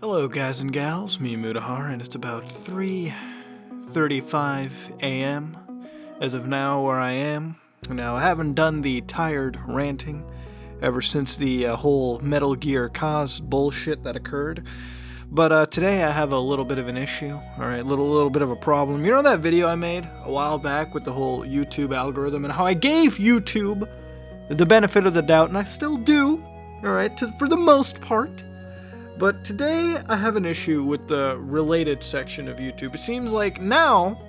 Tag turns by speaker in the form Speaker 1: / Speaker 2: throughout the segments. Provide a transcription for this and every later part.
Speaker 1: Hello guys and gals, me Mudahar, and it's about 3:35 a.m. as of now where I am. Now I haven't done the tired ranting ever since the whole Metal Gear Cause bullshit that occurred. But today I have a little bit of an issue, alright, little bit of a problem. You know that video I made a while back with the whole YouTube algorithm and how I gave YouTube the benefit of the doubt, and I still do, alright, for the most part. But today I have an issue with the related section of YouTube. It seems like now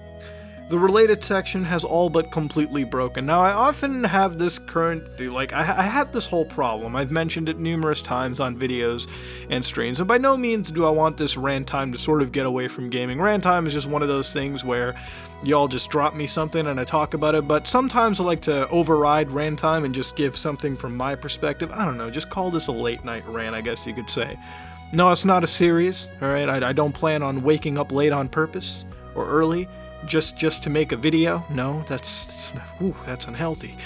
Speaker 1: the related section has all but completely broken. Now I often have this I have this whole problem. I've mentioned it numerous times on videos and streams, and by no means do I want this rant time to sort of get away from gaming. Rant time is just one of those things where y'all just drop me something and I talk about it, but sometimes I like to override rant time and just give something from my perspective. I don't know, just call this a late night rant, I guess you could say. No, it's not a series, alright? I don't plan on waking up late on purpose or early just to make a video. No, that's unhealthy.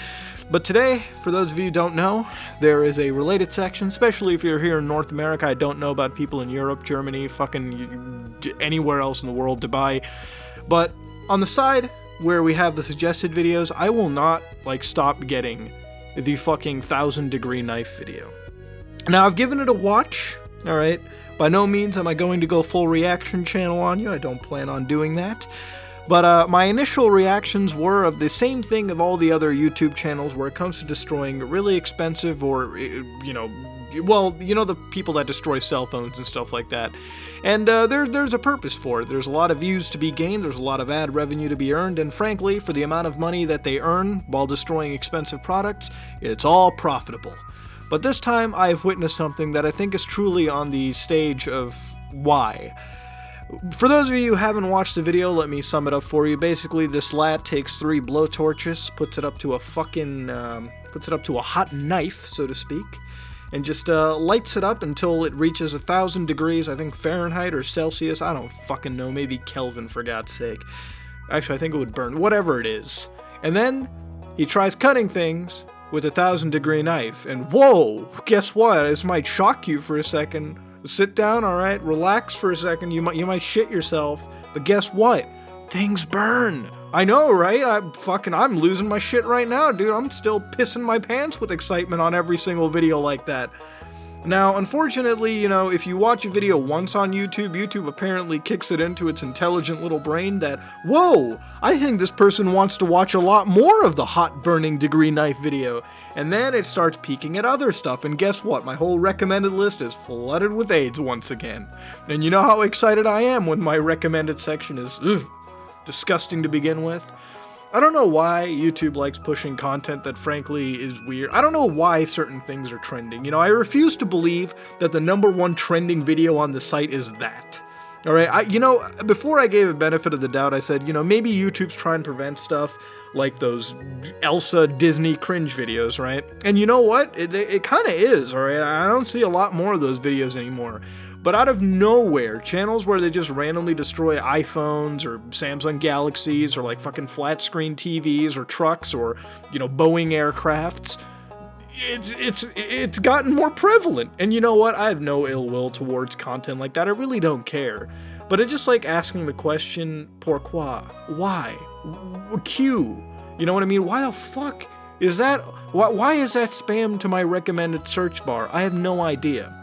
Speaker 1: But today, for those of you who don't know, there is a related section, especially if you're here in North America. I don't know about people in Europe, Germany, fucking anywhere else in the world, Dubai. But on the side where we have the suggested videos, I will not, stop getting the fucking 1,000-degree knife video. Now, I've given it a watch. Alright, by no means am I going to go full reaction channel on you, I don't plan on doing that. But my initial reactions were of the same thing of all the other YouTube channels where it comes to destroying really expensive or, the people that destroy cell phones and stuff like that. And there's a purpose for it. There's a lot of views to be gained, there's a lot of ad revenue to be earned, and frankly, for the amount of money that they earn while destroying expensive products, it's all profitable. But this time, I have witnessed something that I think is truly on the stage of why. For those of you who haven't watched the video, let me sum it up for you. Basically, this lad takes 3 blowtorches, puts it up to a hot knife, so to speak, and just lights it up until it reaches 1,000 degrees, I think Fahrenheit or Celsius, I don't fucking know, maybe Kelvin for God's sake. Actually, I think it would burn, whatever it is. And then, he tries cutting things with a 1,000-degree knife, and whoa, guess what? This might shock you for a second. Sit down, alright? Relax for a second. You might shit yourself, but guess what? Things burn. I know, right? I'm losing my shit right now, dude. I'm still pissing my pants with excitement on every single video like that. Now, unfortunately, if you watch a video once on YouTube, YouTube apparently kicks it into its intelligent little brain that, whoa, I think this person wants to watch a lot more of the hot burning degree knife video. And then it starts peeking at other stuff, and guess what? My whole recommended list is flooded with AIDS once again. And you know how excited I am when my recommended section is, disgusting to begin with. I don't know why YouTube likes pushing content that frankly is weird. I don't know why certain things are trending. I refuse to believe that the #1 trending video on the site is that. Alright, before I gave a benefit of the doubt, I said, maybe YouTube's trying to prevent stuff like those Elsa Disney cringe videos, right? And you know what? It kind of is, alright? I don't see a lot more of those videos anymore. But out of nowhere, channels where they just randomly destroy iPhones or Samsung Galaxies or fucking flat screen TVs or trucks or, Boeing aircrafts, it's gotten more prevalent. And you know what? I have no ill will towards content like that. I really don't care. But it's just like asking the question, pourquoi? Why? Q? You know what I mean? Why the fuck is that? Why is that spam to my recommended search bar? I have no idea.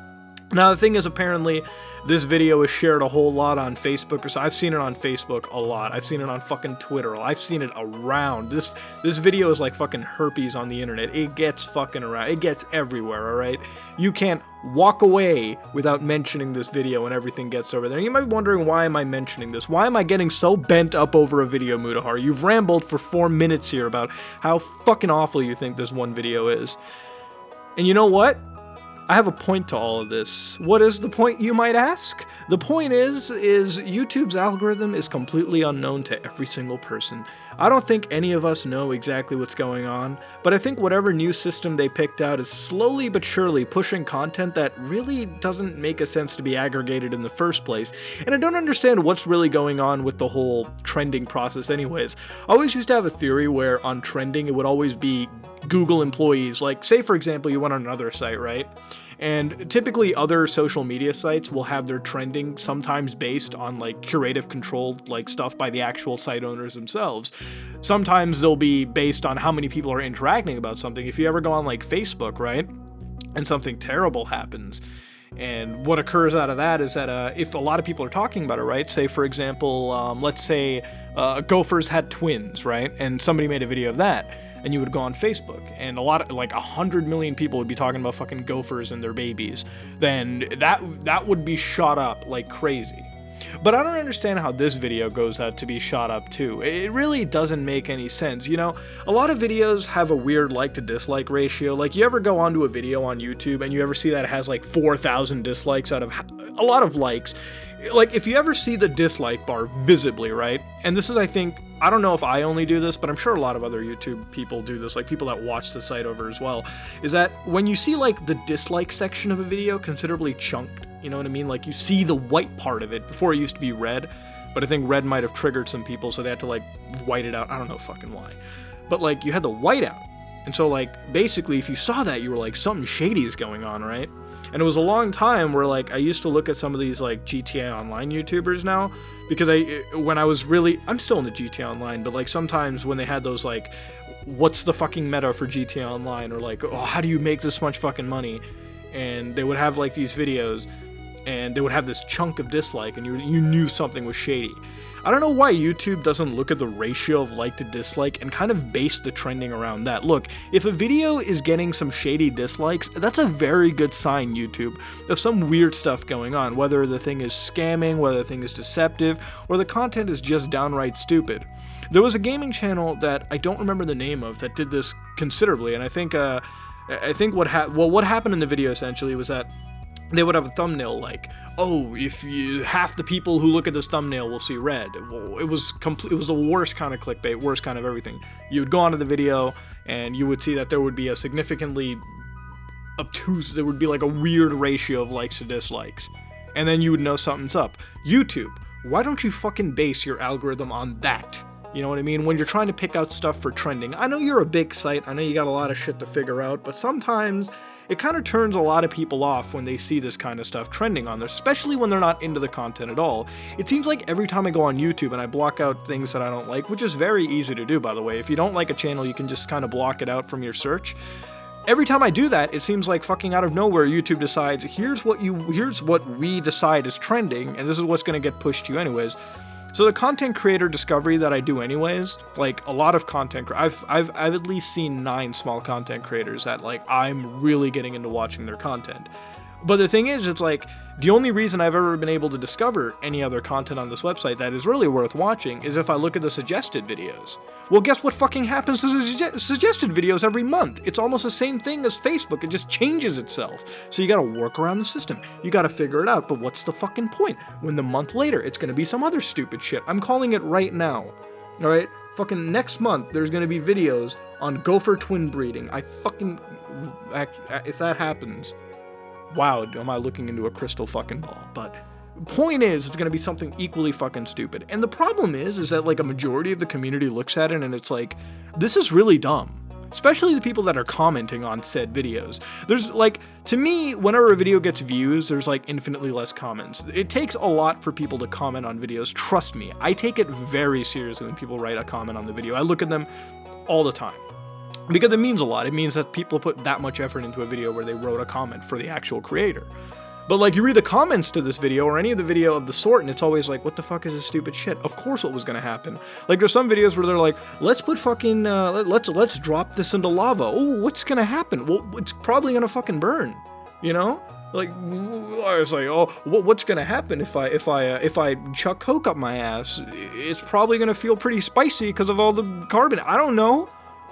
Speaker 1: Now, the thing is, apparently, this video is shared a whole lot on Facebook. So I've seen it on Facebook a lot. I've seen it on fucking Twitter. I've seen it around. This video is like fucking herpes on the internet. It gets fucking around. It gets everywhere, alright? You can't walk away without mentioning this video and everything gets over there. You might be wondering, why am I mentioning this? Why am I getting so bent up over a video, Mudahar? You've rambled for 4 minutes here about how fucking awful you think this one video is. And you know what? I have a point to all of this. What is the point, you might ask? The point is YouTube's algorithm is completely unknown to every single person. I don't think any of us know exactly what's going on, but I think whatever new system they picked out is slowly but surely pushing content that really doesn't make a sense to be aggregated in the first place. And I don't understand what's really going on with the whole trending process anyways. I always used to have a theory where on trending it would always be Google employees. Like, say for example, you went on another site, right? And typically other social media sites will have their trending sometimes based on like curative controlled like stuff by the actual site owners themselves. Sometimes they'll be based on how many people are interacting about something. If you ever go on like Facebook, right, and something terrible happens, and what occurs out of that is that if a lot of people are talking about it, right, say for example, let's say gophers had twins, right, and somebody made a video of that, and you would go on Facebook, and like 100 million people would be talking about fucking gophers and their babies, then that would be shot up like crazy. But I don't understand how this video goes out to be shot up too. It really doesn't make any sense. You know, a lot of videos have a weird like to dislike ratio. Like, you ever go onto a video on YouTube and you ever see that it has like 4,000 dislikes out of a lot of likes? Like, if you ever see the dislike bar visibly, right? And this is, I think, I don't know if I only do this, but I'm sure a lot of other YouTube people do this, like people that watch the site over as well, is that when you see like the dislike section of a video considerably chunked, you know what I mean? Like, you see the white part of it. Before it used to be red, but I think red might have triggered some people, so they had to like white it out. I don't know fucking why. But like, you had the white out. And so like, basically, if you saw that, you were like, something shady is going on, right? And it was a long time where like, I used to look at some of these like GTA Online YouTubers now, because I'm still in the GTA Online, but like sometimes when they had those like, what's the fucking meta for GTA Online, or like, oh, how do you make this much fucking money? And they would have like these videos, and they would have this chunk of dislike, and you knew something was shady. I don't know why YouTube doesn't look at the ratio of like to dislike and kind of base the trending around that. Look, if a video is getting some shady dislikes, that's a very good sign, YouTube, of some weird stuff going on, whether the thing is scamming, whether the thing is deceptive, or the content is just downright stupid. There was a gaming channel that I don't remember the name of that did this considerably, and I think what happened in the video essentially was that they would have a thumbnail like, oh, if you half the people who look at this thumbnail will see red. Well, it was the worst kind of clickbait, worst kind of everything. You would go onto the video and you would see that there would be a significantly obtuse, there would be like a weird ratio of likes to dislikes. And then you would know something's up. YouTube, why don't you fucking base your algorithm on that? You know what I mean? When you're trying to pick out stuff for trending. I know you're a big site, I know you got a lot of shit to figure out, but sometimes it kind of turns a lot of people off when they see this kind of stuff trending on there, especially when they're not into the content at all. It seems like every time I go on YouTube and I block out things that I don't like, which is very easy to do, by the way. If you don't like a channel, you can just kind of block it out from your search. Every time I do that, it seems like fucking out of nowhere, YouTube decides, here's what we decide is trending, and this is what's going to get pushed to you anyways. So the content creator discovery that I do anyways, like a lot of content, I've at least seen 9 small content creators that like I'm really getting into watching their content. But the thing is, it's like, the only reason I've ever been able to discover any other content on this website that is really worth watching is if I look at the suggested videos. Well, guess what fucking happens to the suggested videos every month? It's almost the same thing as Facebook, it just changes itself. So you gotta work around the system, you gotta figure it out, but what's the fucking point? When the month later, it's gonna be some other stupid shit. I'm calling it right now, alright? Fucking next month, there's gonna be videos on gopher twin breeding. If that happens, wow, am I looking into a crystal fucking ball? But point is, it's gonna be something equally fucking stupid. And the problem is that like a majority of the community looks at it and it's like, this is really dumb. Especially the people that are commenting on said videos. There's like, to me, whenever a video gets views, there's like infinitely less comments. It takes a lot for people to comment on videos. Trust me, I take it very seriously when people write a comment on the video. I look at them all the time. Because it means a lot. It means that people put that much effort into a video where they wrote a comment for the actual creator. But like, you read the comments to this video or any of the video of the sort, and it's always like, what the fuck is this stupid shit? Of course what was gonna happen. Like, there's some videos where they're like, let's put fucking, let's drop this into lava. Oh, what's gonna happen? Well, it's probably gonna fucking burn, you know? Like, I was like, oh, what's gonna happen if I chuck coke up my ass? It's probably gonna feel pretty spicy because of all the carbon. I don't know.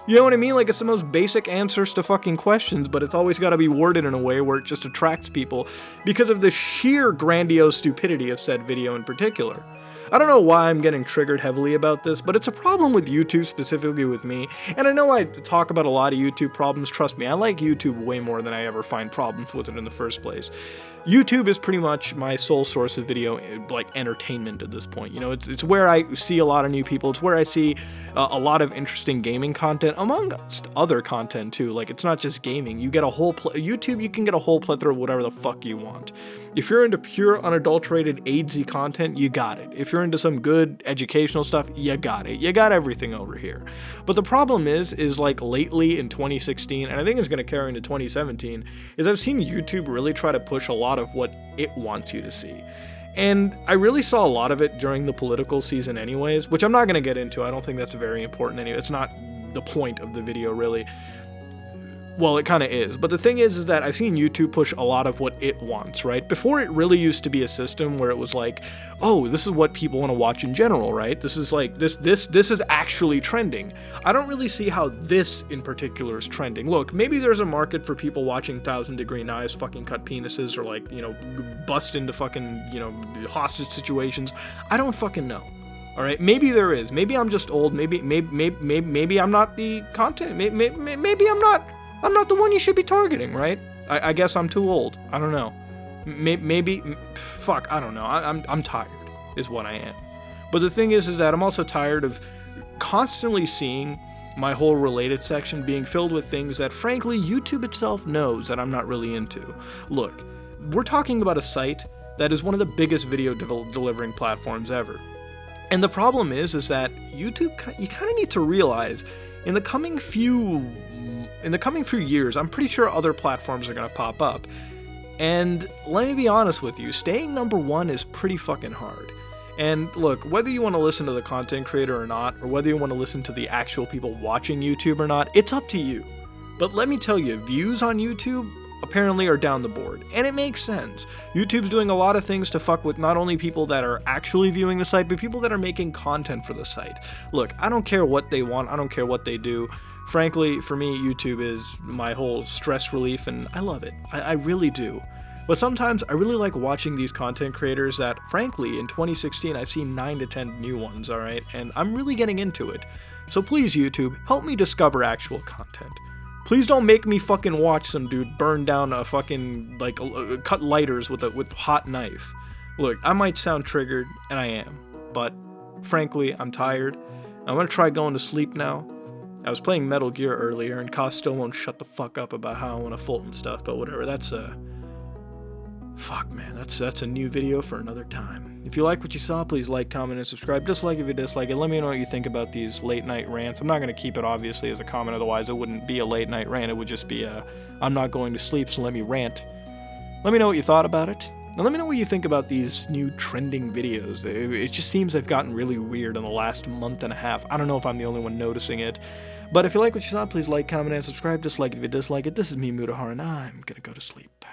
Speaker 1: You know what I mean? Like, it's the most basic answers to fucking questions, but it's always got to be worded in a way where it just attracts people because of the sheer grandiose stupidity of said video in particular. I don't know why I'm getting triggered heavily about this, but it's a problem with YouTube, specifically with me. And I know I talk about a lot of YouTube problems. Trust me, I like YouTube way more than I ever find problems with it in the first place. YouTube is pretty much my sole source of video, like, entertainment at this point. You know, it's where I see a lot of new people. It's where I see a lot of interesting gaming content, amongst other content too. Like, it's not just gaming. You get a whole YouTube. You can get a whole plethora of whatever the fuck you want. If you're into pure, unadulterated, AIDSy content, you got it. If you're into some good educational stuff, you got it. You got everything over here. But the problem is like lately in 2016, and I think it's going to carry into 2017, is I've seen YouTube really try to push a lot of what it wants you to see. And I really saw a lot of it during the political season anyways, which I'm not going to get into. I don't think that's very important anyway. It's not the point of the video, really. Well, it kind of is, but the thing is that I've seen YouTube push a lot of what it wants, right? Before, it really used to be a system where it was like, oh, this is what people want to watch in general, right? This is like, this is actually trending. I don't really see how this in particular is trending. Look, maybe there's a market for people watching 1,000-degree knives fucking cut penises, or like, you know, bust into fucking, you know, hostage situations. I don't fucking know. All right, maybe there is. Maybe I'm just old. Maybe I'm not the content. Maybe I'm not the one you should be targeting, right? I guess I'm too old. I don't know. Maybe, fuck, I don't know. I'm tired, is what I am. But the thing is that I'm also tired of constantly seeing my whole related section being filled with things that, frankly, YouTube itself knows that I'm not really into. Look, we're talking about a site that is one of the biggest video delivering platforms ever. And the problem is that YouTube, you kind of need to realize, in the coming few years, I'm pretty sure other platforms are going to pop up. And let me be honest with you, staying number one is pretty fucking hard. And look, whether you want to listen to the content creator or not, or whether you want to listen to the actual people watching YouTube or not, it's up to you. But let me tell you, views on YouTube apparently are down the board. And it makes sense. YouTube's doing a lot of things to fuck with not only people that are actually viewing the site, but people that are making content for the site. Look, I don't care what they want, I don't care what they do. Frankly, for me, YouTube is my whole stress relief, and I love it. I really do. But sometimes I really like watching these content creators that, frankly, in 2016, I've seen 9 to 10 new ones, alright? And I'm really getting into it. So please, YouTube, help me discover actual content. Please don't make me fucking watch some dude burn down a fucking, like, cut lighters with a hot knife. Look, I might sound triggered, and I am. But, frankly, I'm tired. I'm gonna try going to sleep now. I was playing Metal Gear earlier, and Kaz still won't shut the fuck up about how I want to Fulton stuff, but whatever, that's fuck, man, that's a new video for another time. If you like what you saw, please like, comment, and subscribe. Dislike if you dislike it. Let me know what you think about these late-night rants. I'm not going to keep it, obviously, as a comment, otherwise it wouldn't be a late-night rant. It would just be I'm not going to sleep, so let me rant. Let me know what you thought about it. Now let me know what you think about these new trending videos. It just seems they've gotten really weird in the last month and a half. I don't know if I'm the only one noticing it. But if you like what you saw, please like, comment, and subscribe. Dislike it if you dislike it. This is me, Mudahar, and I'm gonna go to sleep.